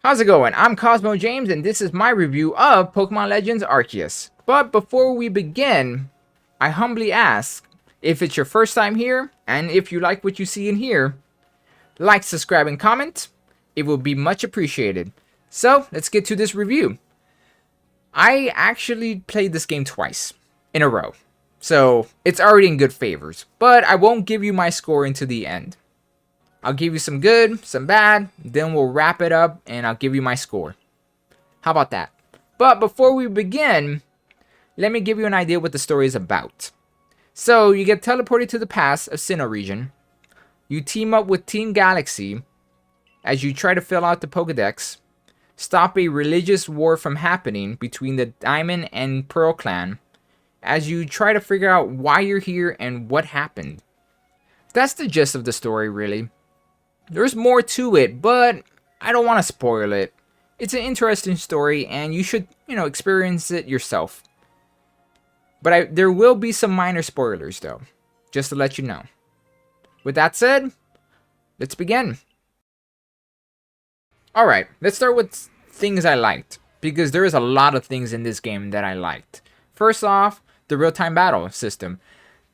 How's it going? I'm Cosmo James, and this is my review of Pokemon Legends Arceus. But before we begin, I humbly ask, if it's your first time here, and if you like what you see in here, like, subscribe, and comment. It will be much appreciated. So, let's get to this review. I actually played this game twice in a row, so it's already in good favors. But I won't give you my score until the end. I'll give you some good, some bad, then we'll wrap it up and I'll give you my score. How about that? But before we begin, let me give you an idea what the story is about. So, you get teleported to the past of Sinnoh region. You team up with Team Galaxy as you try to fill out the Pokedex, stop a religious war from happening between the Diamond and Pearl clan, as you try to figure out why you're here and what happened. That's the gist of the story, really. There's more to it, but I don't want to spoil it. It's an interesting story, and you should, experience it yourself. But there will be some minor spoilers, though, just to let you know. With that said, let's begin. Alright, let's start with things I liked, because there is a lot of things in this game that I liked. First off, the real-time battle system.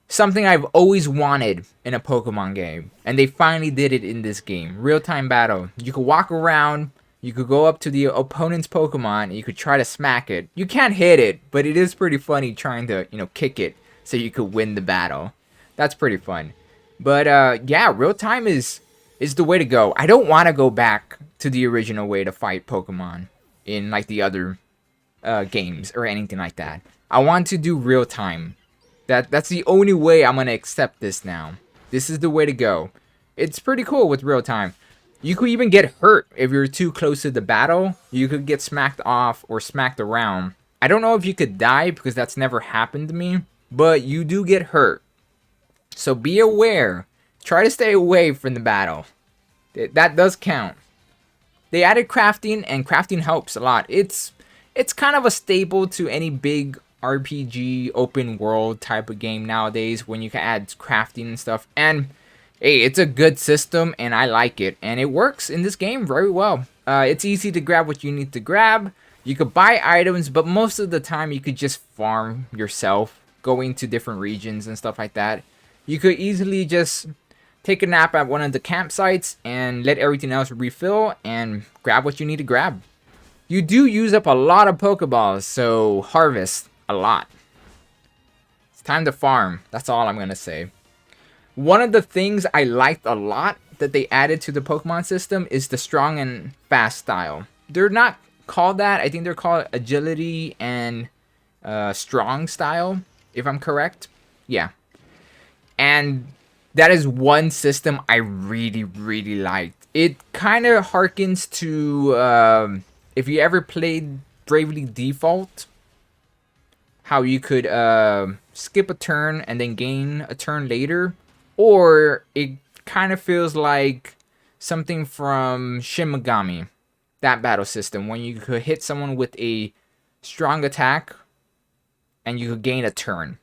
Something I've always wanted in a Pokemon game, and they finally did it in this game. Real-time battle. You could walk around, you could go up to the opponent's Pokemon, and you could try to smack it. You can't hit it, but it is pretty funny trying to, kick it so you could win the battle. That's pretty fun. But, yeah, real-time is the way to go. I don't want to go back to the original way to fight Pokemon in, like, the other games or anything like that. I want to do real-time. That's the only way I'm going to accept this now. This is the way to go. It's pretty cool with real time. You could even get hurt if you're too close to the battle. You could get smacked off or smacked around. I don't know if you could die because that's never happened to me. But you do get hurt. So be aware. Try to stay away from the battle. That does count. They added crafting, and crafting helps a lot. It's kind of a staple to any big RPG open world type of game nowadays when you can add crafting and stuff. And hey, it's a good system and I like it, and it works in this game very well. It's easy to grab what you need to grab. You could buy items, but most of the time you could just farm yourself, going to different regions and stuff like that. You could easily just take a nap at one of the campsites and let everything else refill and grab what you need to grab. You do use up a lot of Pokeballs, so harvest a lot. It's time to farm. That's all I'm gonna say. One of the things I liked a lot that they added to the Pokemon system is the strong and fast style. They're not called that. I think they're called agility and strong style, if I'm correct. Yeah. And that is one system I really, really liked. It kind of harkens to if you ever played Bravely Default, how you could skip a turn and then gain a turn later. Or it kind of feels like something from Shin Megami, that battle system, when you could hit someone with a strong attack and you could gain a turn.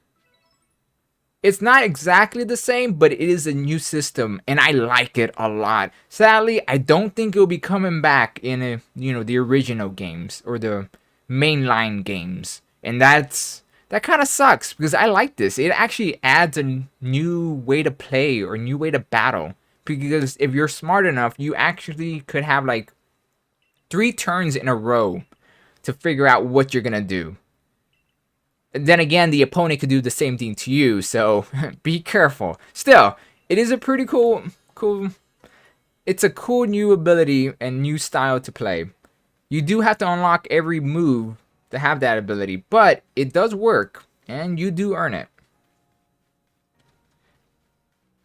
It's not exactly the same, but it is a new system, and I like it a lot. Sadly, I don't think it'll be coming back in the original games or the mainline games. And that kind of sucks, because I like this. It actually adds a new way to play or new way to battle. Because if you're smart enough, you actually could have like 3 turns in a row to figure out what you're going to do. And then again, the opponent could do the same thing to you, so be careful. Still, it is a pretty cool. It's a cool new ability and new style to play. You do have to unlock every move to have that ability, but it does work, and you do earn it.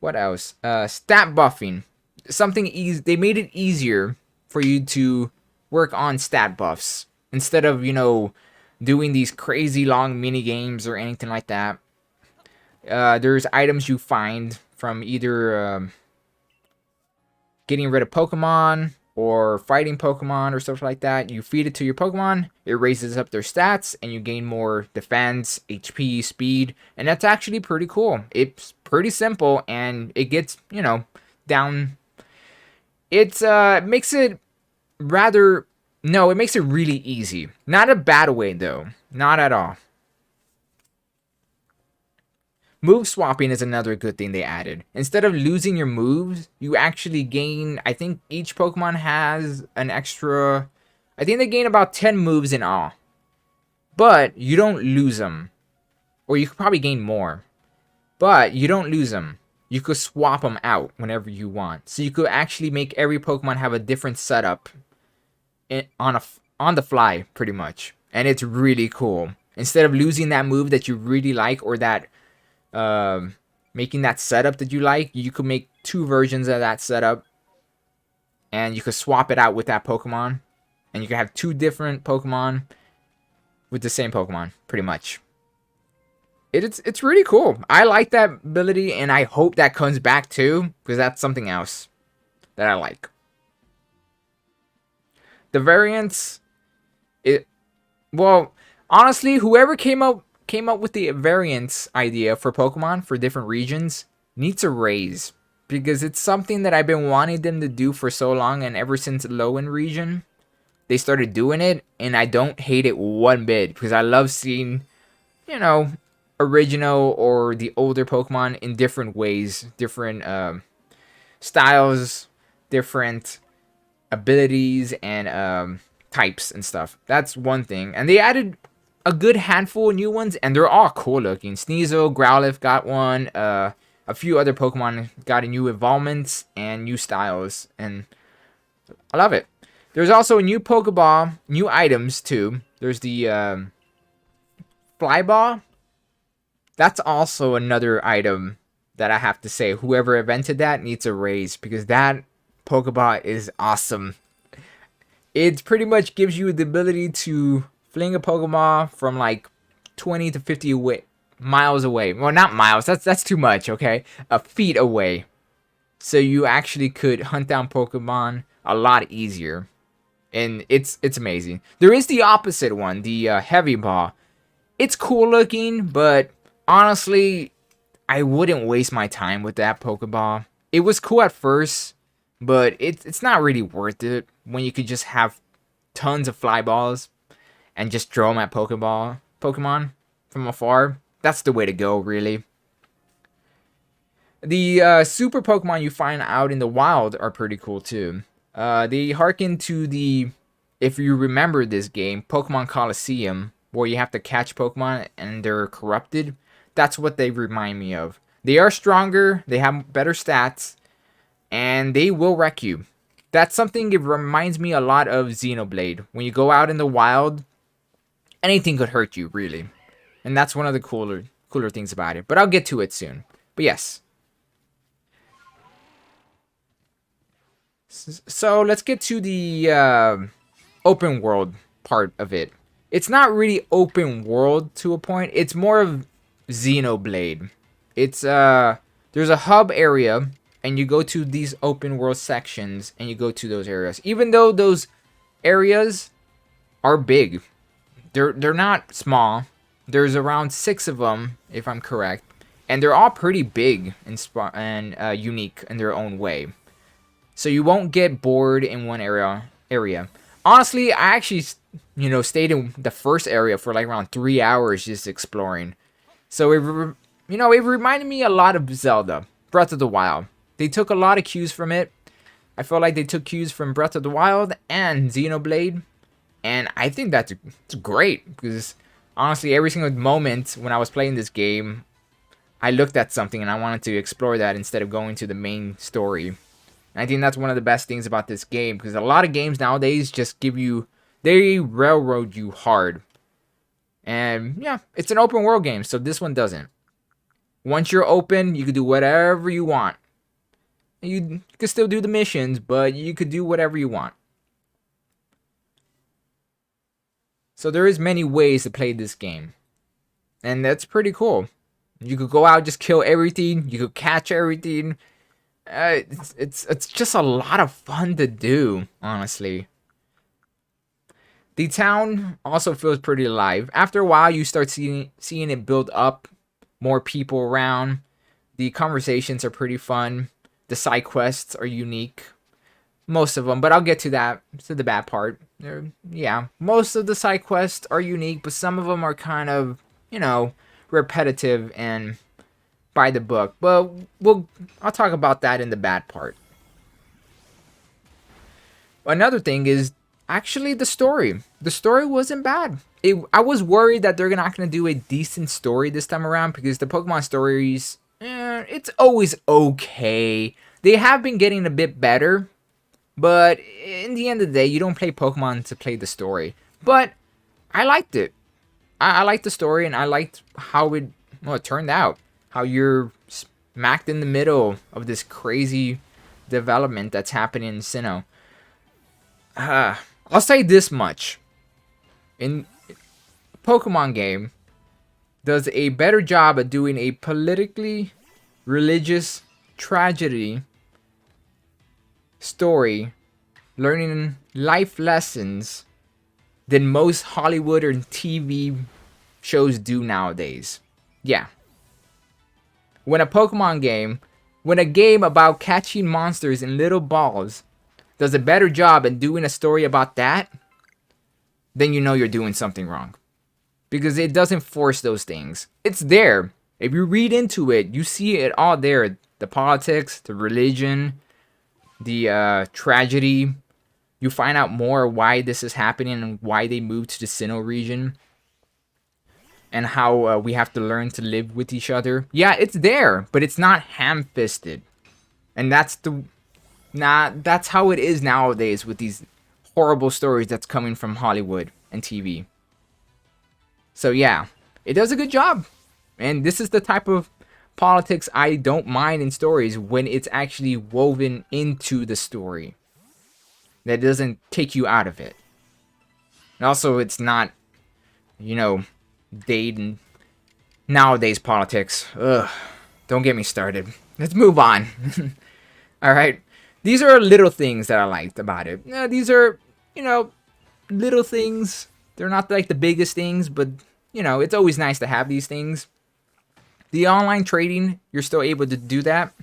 What else? Stat buffing. Something easy. They made it easier for you to work on stat buffs instead of, doing these crazy long mini games or anything like that. There's items you find from either getting rid of Pokemon or fighting Pokemon or stuff like that. You feed it to your Pokemon, it raises up their stats, and you gain more defense, HP, speed, and that's actually pretty cool. It's pretty simple, and it gets, down. It makes it rather No, it makes it really easy. Not a bad way, though. Not at all. Move swapping is another good thing they added. Instead of losing your moves, you actually gain... I think each Pokemon has an extra... I think they gain about 10 moves in all. But you don't lose them. Or you could probably gain more. But you don't lose them. You could swap them out whenever you want. So you could actually make every Pokemon have a different setup on the fly, pretty much. And it's really cool. Instead of losing that move that you really like, or that making that setup that you like, you could make 2 versions of that setup. And you could swap it out with that Pokemon. And you could have 2 different Pokemon with the same Pokemon, pretty much. It's really cool. I like that ability, and I hope that comes back too, because that's something else that I like. The variants, well, honestly, whoever came up with the variants idea for Pokemon for different regions needs a raise, because it's something that I've been wanting them to do for so long, and ever since Lowen region, they started doing it, and I don't hate it one bit, because I love seeing, you know, original or the older Pokemon in different ways, different styles, different abilities, and types and stuff. That's one thing. And they added a good handful of new ones, and they're all cool looking. Sneasel, Growlithe got one. A few other Pokemon got new evolvements and new styles, and I love it. There's also a new Pokeball, new items too. There's the Flyball. That's also another item that I have to say, whoever invented that needs a raise, because that Pokeball is awesome. It pretty much gives you the ability to fling a Pokemon from like 20 to 50 miles away. Well, not miles, that's too much, okay? Feet away. So you actually could hunt down Pokemon a lot easier. And it's amazing. There is the opposite one, the Heavy Ball. It's cool looking, but honestly, I wouldn't waste my time with that Pokeball. It was cool at first, but it's not really worth it when you could just have tons of fly balls and just throw them at Pokemon from afar. That's the way to go, really. The super Pokemon you find out in the wild are pretty cool too. They harken to the, if you remember this game, Pokemon Coliseum, where you have to catch Pokemon and they're corrupted. That's what they remind me of. They are stronger, they have better stats, and they will wreck you. That's something it reminds me a lot of Xenoblade. When you go out in the wild, anything could hurt you, really. And that's one of the cooler things about it. But I'll get to it soon. But yes. So let's get to the open world part of it. It's not really open world to a point. It's more of Xenoblade. It's there's a hub area, and you go to these open world sections, and you go to those areas. Even though those areas are big, they're not small. There's around 6 of them, if I'm correct, and they're all pretty big and unique in their own way. So you won't get bored in one area. Honestly, I actually, stayed in the first area for like around 3 hours just exploring. So it reminded me a lot of Zelda, Breath of the Wild. They took a lot of cues from it. I felt like they took cues from Breath of the Wild and Xenoblade. And I think that's great, because honestly, every single moment when I was playing this game, I looked at something and I wanted to explore that instead of going to the main story. And I think that's one of the best things about this game, because a lot of games nowadays just they railroad you hard. And yeah, it's an open world game, so this one doesn't. Once you're open, you can do whatever you want. You can still do the missions, but you could do whatever you want. So there is many ways to play this game. And that's pretty cool. You could go out, just kill everything. You could catch everything. It's just a lot of fun to do, honestly. The town also feels pretty alive. After a while, you start seeing it build up. More people around. The conversations are pretty fun. The side quests are unique. Most of them, but I'll get to that. To the bad part Yeah, most of the side quests are unique, but some of them are kind of, repetitive and by the book. But I'll talk about that in the bad part. Another thing is actually the story. The story wasn't bad. I was worried that they're not going to do a decent story this time around because the Pokemon stories, it's always okay. They have been getting a bit better, but in the end of the day, you don't play Pokemon to play the story. But I liked it. I liked the story, and I liked how it turned out. How you're smacked in the middle of this crazy development that's happening in Sinnoh. I'll say this much. In Pokemon game does a better job at doing a politically religious tragedy story, learning life lessons than most Hollywood or TV shows do nowadays. Yeah. When a game about catching monsters in little balls does a better job at doing a story about that, then you know you're doing something wrong. Because it doesn't force those things. It's there. If you read into it, you see it all there. The politics, the religion, the tragedy. You find out more why this is happening and why they moved to the Sinnoh region. And how we have to learn to live with each other. Yeah, it's there, but it's not ham-fisted. And that's how it is nowadays with these horrible stories that's coming from Hollywood and TV. So yeah, it does a good job. And this is the type of politics I don't mind in stories when it's actually woven into the story. That doesn't take you out of it. And also, it's not, dating nowadays politics. Ugh, don't get me started. Let's move on. Alright, these are little things that I liked about it. These are, little things. They're not like the biggest things, but, it's always nice to have these things. The online trading, you're still able to do that.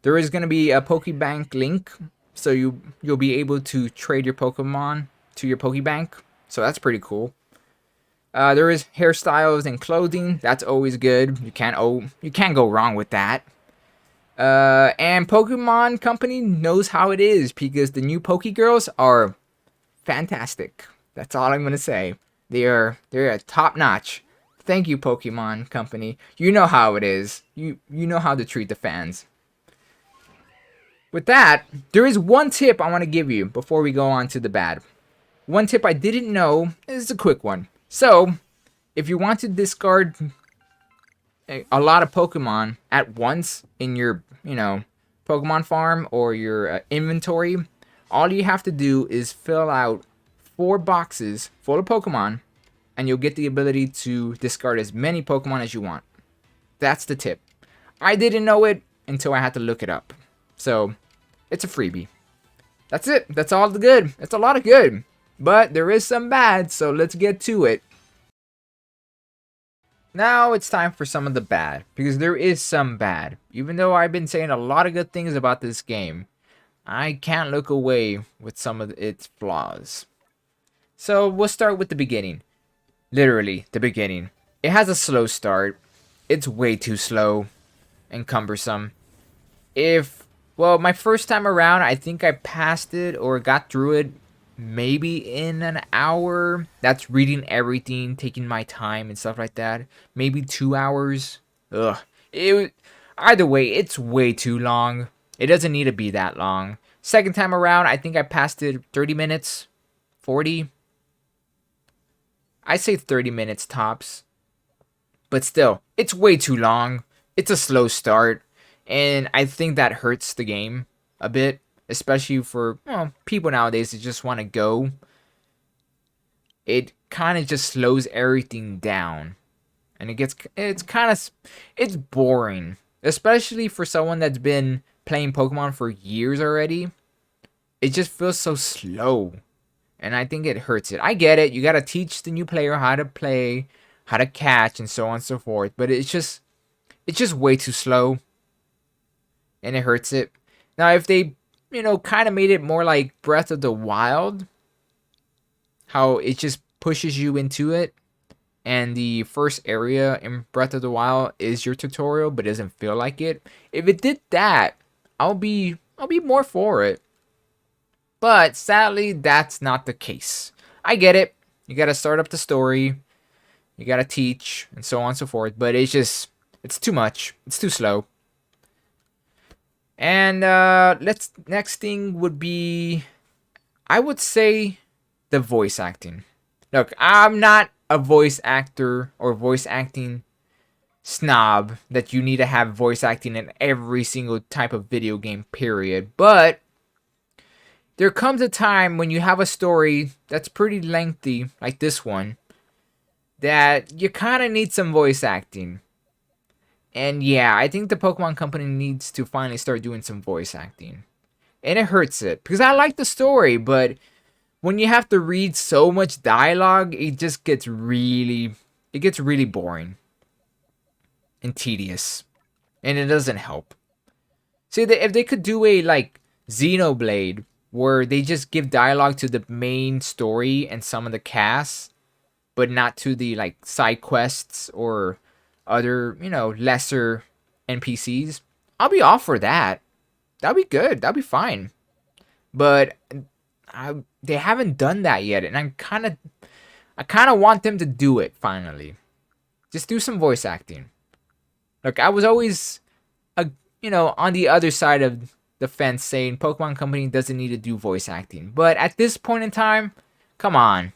There is going to be a Pokebank link, so you'll be able to trade your Pokemon to your Pokebank. So that's pretty cool. There is hairstyles and clothing. That's always good. You can't go wrong with that. And Pokemon Company knows how it is because the new Pokegirls are fantastic. That's all I'm gonna say. They're top notch. Thank you, Pokemon Company. You know how it is. You know how to treat the fans. With that, there is one tip I want to give you before we go on to the bad. One tip I didn't know is a quick one. So, if you want to discard a lot of Pokemon at once in your, Pokemon farm or your inventory, all you have to do is fill out 4 boxes full of Pokemon, and you'll get the ability to discard as many Pokemon as you want. That's the tip. I didn't know it until I had to look it up. So, it's a freebie. That's it. That's all the good. It's a lot of good. But there is some bad, so let's get to it. Now it's time for some of the bad, because there is some bad. Even though I've been saying a lot of good things about this game, I can't look away with some of its flaws. So we'll start with the beginning. Literally, the beginning. It has a slow start. It's way too slow and cumbersome. My first time around, I think I passed it or got through it maybe in an hour. That's reading everything, taking my time and stuff like that. Maybe 2 hours. Ugh. Either way, it's way too long. It doesn't need to be that long. Second time around, I think I passed it 30 minutes. 40. I say 30 minutes tops. But still, it's way too long. It's a slow start. And I think that hurts the game a bit. Especially for people nowadays that just want to go. It kind of just slows everything down. And it's boring. Especially for someone that's been playing Pokemon for years already. It just feels so slow. And I think it hurts it. I get it. You got to teach the new player how to play, how to catch, and so on and so forth. But it's just way too slow. And it hurts it. Now, if they kind of made it more like Breath of the Wild, how it just pushes you into it, and the first area in Breath of the Wild is your tutorial, but it doesn't feel like it. If it did that, I'll be more for it. But sadly, that's not the case. I get it. You gotta start up the story, you gotta teach, and so on and so forth. But it's too much. It's too slow. And let's next thing would be, I would say, the voice acting. Look, I'm not a voice actor or voice acting snob that you need to have voice acting in every single type of video game, period. But there comes a time when you have a story that's pretty lengthy, like this one, that you kind of need some voice acting. And yeah, I think the Pokemon Company needs to finally start doing some voice acting. And it hurts it, because I like the story, but when you have to read so much dialogue, it gets really boring and tedious. And it doesn't help. See, if they could do a, like, Xenoblade, where they just give dialogue to the main story and some of the cast, but not to the, like, side quests or other, lesser NPCs, I'll be all for that. That'll be good. That'll be fine. But they haven't done that yet, and I kind of want them to do it finally. Just do some voice acting. Look, I was always, on the other side of the fence saying Pokemon Company doesn't need to do voice acting. But at this point in time, come on.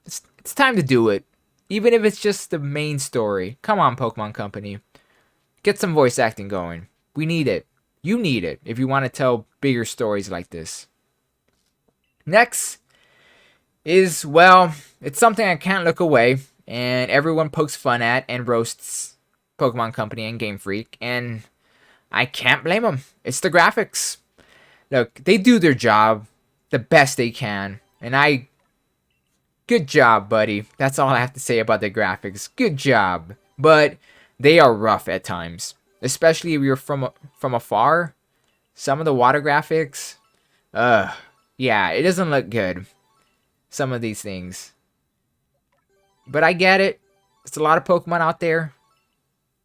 It's time to do it. Even if it's just the main story. Come on, Pokemon Company. Get some voice acting going. We need it. You need it if you want to tell bigger stories like this. Next is, well, it's something I can't look away, and everyone pokes fun at and roasts Pokemon Company and Game Freak, and I can't blame them. It's the graphics. Look, they do their job the best they can, and good job, buddy. That's all I have to say about the graphics. Good job. But they are rough at times, especially if you're from afar. Some of the water graphics, yeah, it doesn't look good. Some of these things. But I get it. There's a lot of Pokemon out there.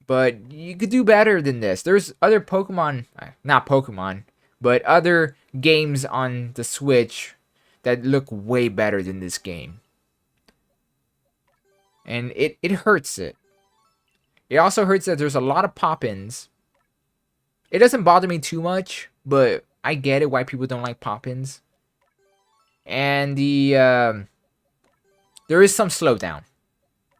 But you could do better than this. There's other Pokemon, not Pokemon, but other games on the Switch that look way better than this game. And it hurts it. It also hurts that there's a lot of pop-ins. It doesn't bother me too much, but I get it why people don't like pop-ins. And there is some slowdown.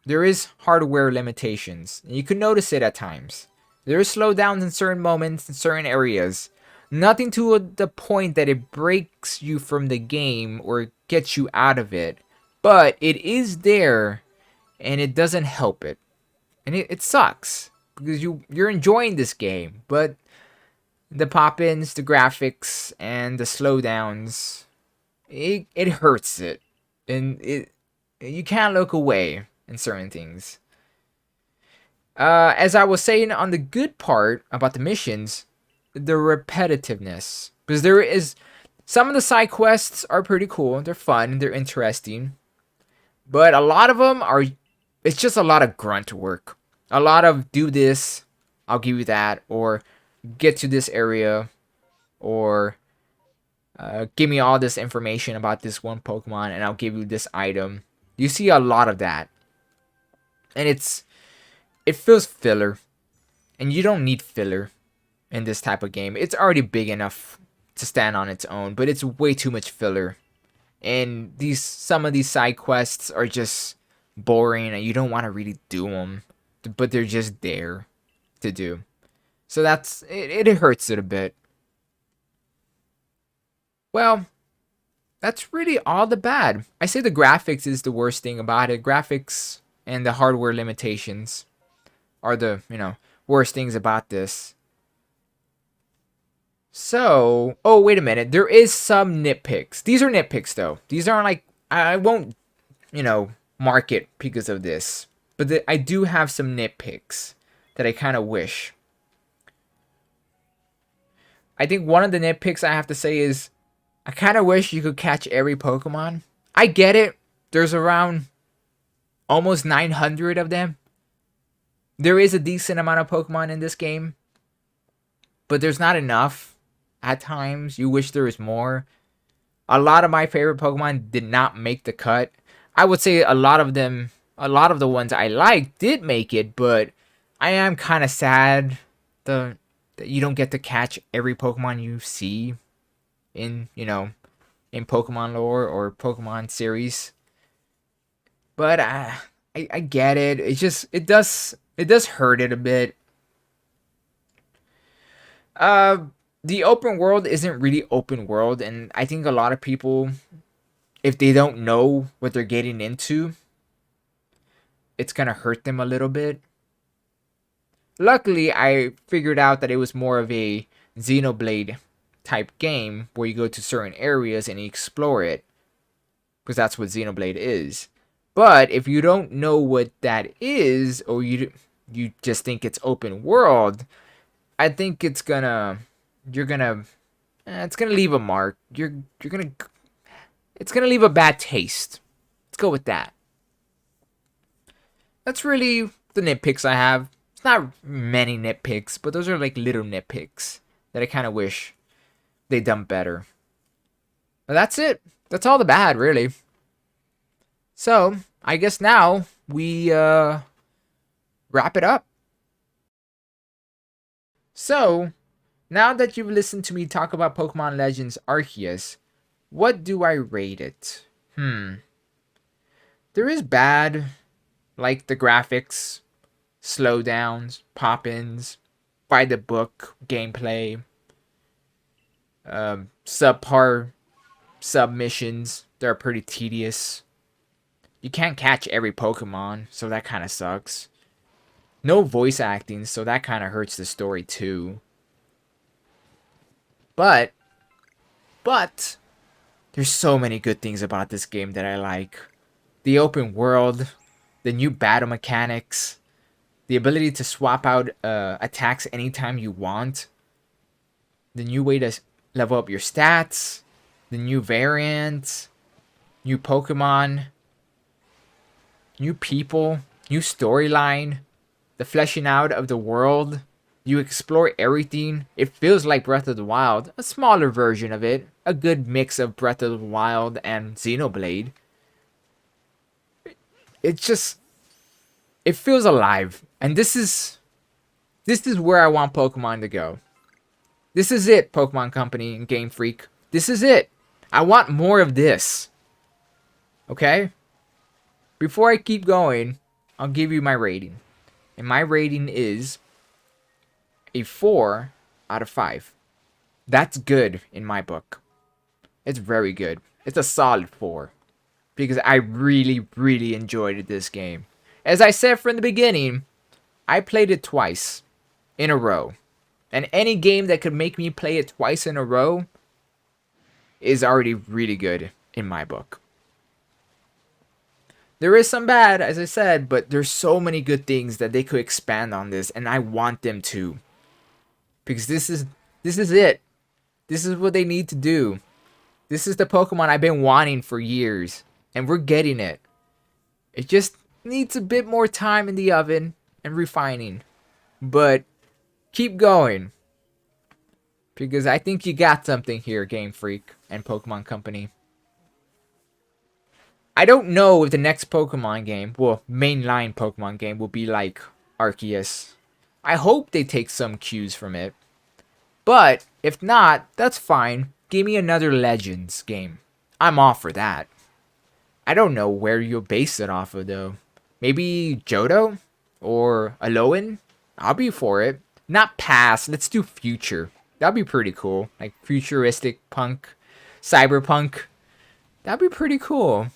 There is hardware limitations. You can notice it at times. There is slowdowns in certain moments, in certain areas. Nothing to the point that it breaks you from the game or gets you out of it. But it is there, and it doesn't help it. And it sucks. Because you're enjoying this game. But the pop-ins, the graphics, and the slowdowns, it hurts it. And you can't look away in certain things. As I was saying on the good part about the missions, the repetitiveness. Because there is, some of the side quests are pretty cool. They're fun. They're interesting. But a lot of them it's just a lot of grunt work. A lot of do this, I'll give you that. Or get to this area. Or give me all this information about this one Pokemon and I'll give you this item. You see a lot of that. And it feels filler. And you don't need filler in this type of game. It's already big enough to stand on its own, but it's way too much filler. And some of these side quests are just boring and you don't want to really do them, but they're just there to do. So it hurts it a bit. Well, that's really all the bad. I say the graphics is the worst thing about it. Graphics and the hardware limitations are the, worst things about this. So, oh, wait a minute. There is some nitpicks. These are nitpicks, though. These aren't like, I won't, mark it because of this. But I do have some nitpicks that I kind of wish. I think one of the nitpicks I have to say is, I kind of wish you could catch every Pokemon. I get it. There's around almost 900 of them. There is a decent amount of Pokemon in this game, but there's not enough. At times, you wish there was more. A lot of my favorite Pokemon did not make the cut. I would say a lot of them, a lot of the ones I like did make it, but I am kind of sad that you don't get to catch every Pokemon you see in, in Pokemon lore or Pokemon series. But I get it. It does hurt it a bit. The open world isn't really open world, and I think a lot of people, if they don't know what they're getting into, it's gonna hurt them a little bit. Luckily, I figured out that it was more of a Xenoblade type game where you go to certain areas and you explore it, because that's what Xenoblade is. But if you don't know what that is, or you just think it's open world, I think it's gonna leave a mark. It's gonna leave a bad taste. Let's go with that. That's really the nitpicks I have. It's not many nitpicks, but those are like little nitpicks that I kind of wish they'd done better. But that's it. That's all the bad, really. So, I guess now we wrap it up. So, now that you've listened to me talk about Pokemon Legends Arceus, what do I rate it? There is bad, like the graphics, slowdowns, pop-ins, by the book gameplay, subpar submissions that are pretty tedious. You can't catch every Pokemon, so that kind of sucks. No voice acting, so that kind of hurts the story too. But there's so many good things about this game that I like. The open world, the new battle mechanics, the ability to swap out attacks anytime you want, the new way to level up your stats, the new variants, new Pokemon, new people, new storyline, the fleshing out of the world. You explore everything. It feels like Breath of the Wild, a smaller version of it, a good mix of Breath of the Wild and Xenoblade. It feels alive, and this is where I want Pokemon to go. This is it, Pokemon Company and Game Freak. This is it. I want more of this. Okay? Before I keep going, I'll give you my rating. And my rating is a 4 out of 5. That's good in my book. It's very good. It's a solid 4. Because I really, really enjoyed this game. As I said from the beginning, I played it twice in a row. And any game that could make me play it twice in a row is already really good in my book. There is some bad, as I said, but there's so many good things that they could expand on this, and I want them to. Because this is it. This is what they need to do. This is the Pokemon I've been wanting for years, and we're getting it. It just needs a bit more time in the oven and refining. But keep going. Because I think you got something here, Game Freak and Pokemon Company. I don't know if the next Pokemon game, well, mainline Pokemon game, will be like Arceus. I hope they take some cues from it. But if not, that's fine. Give me another Legends game. I'm all for that. I don't know where you'll base it off of, though. Maybe Johto? Or Alolan? I'll be for it. Not past, let's do future. That'd be pretty cool. Like futuristic punk, cyberpunk. That'd be pretty cool.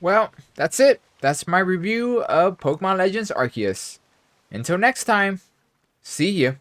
Well, that's it. That's my review of Pokemon Legends Arceus. Until next time, see ya.